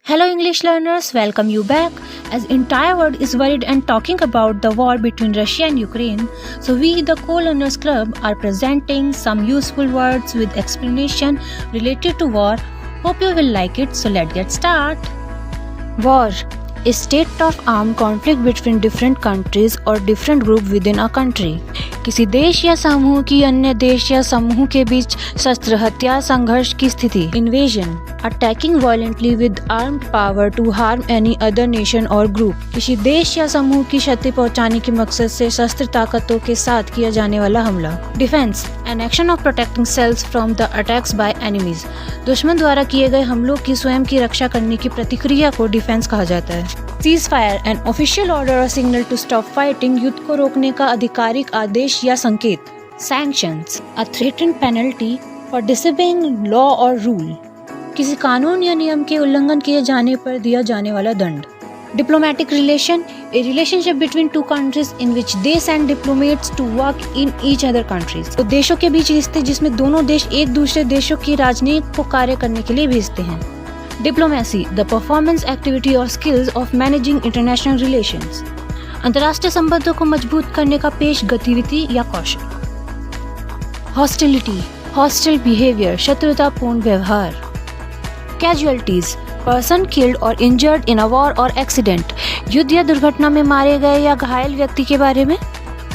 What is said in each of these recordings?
Hello English learners, welcome you back. As entire world is worried and talking about the war between Russia and Ukraine, so we the Co-Learners Club are presenting some useful words with explanation related to war. Hope you will like it, so let's get started. War, a state of armed conflict between different countries or different group within a country. किसी देश या समूह की अन्य देश या समूह के बीच शस्त्र हत्या संघर्ष की स्थिति. Invasion, attacking violently with armed power to harm any other nation और ग्रुप. किसी देश या समूह की क्षति पहुंचाने के मकसद से शस्त्र ताकतों के साथ किया जाने वाला हमला. Defence, an action of protecting selves from the attacks by enemies. दुश्मन द्वारा किए गए हमलों की स्वयं की रक्षा करने की प्रतिक्रिया को डिफेंस कहा जाता है. Cease fire, an official order और सिग्नल टू स्टॉप फाइटिंग. युद्ध को रोकने का आधिकारिक आदेश या संकेत. Sanctions, a threatened penalty for disobeying law और रूल. किसी कानून या नियम के उल्लंघन किए जाने पर दिया जाने वाला दंड. Diplomatic relation, a relationship between two countries in which they send diplomats to work in each other countries. तो देशों के बीच रिश्ते जिसमें दोनों देश एक दूसरे देशों की राजनीति को कार्य करने के लिए भेजते हैं. डिप्लोमेसी, द परफॉर्मेंस, एक्टिविटी और skills of managing international relations. अंतर्राष्ट्रीय संबंधों को मजबूत करने का पेश गतिविधि या कौशल. हॉस्टिलिटी, हॉस्टाइल बिहेवियर, शत्रुतापूर्ण व्यवहार. कैजुअलिटीज, पर्सन किल्ड और इंजर्ड इन अ वॉर और एक्सीडेंट. युद्ध या दुर्घटना में मारे गए या घायल व्यक्ति के बारे में.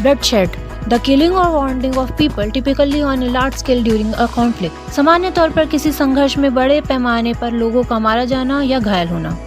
ब्लडशेड, द किलिंग और wounding of people typically on a large scale during a conflict. सामान्य तौर पर किसी संघर्ष में बड़े पैमाने पर लोगों का मारा जाना या घायल होना.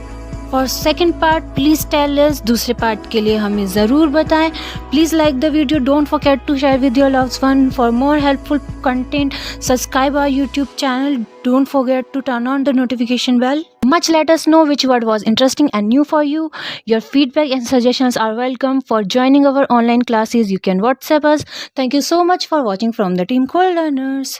और second part please tell us, दूसरे पार्ट के लिए हमें ज़रूर बताएं. Please like the video, don't forget to share with your loved one. For more helpful content subscribe our YouTube channel. Don't forget to turn on the notification bell. Much let us know which word was interesting and new for you. Your feedback and suggestions are welcome. For joining our online classes, you can WhatsApp us. Thank you so much for watching from the team Co-Learners.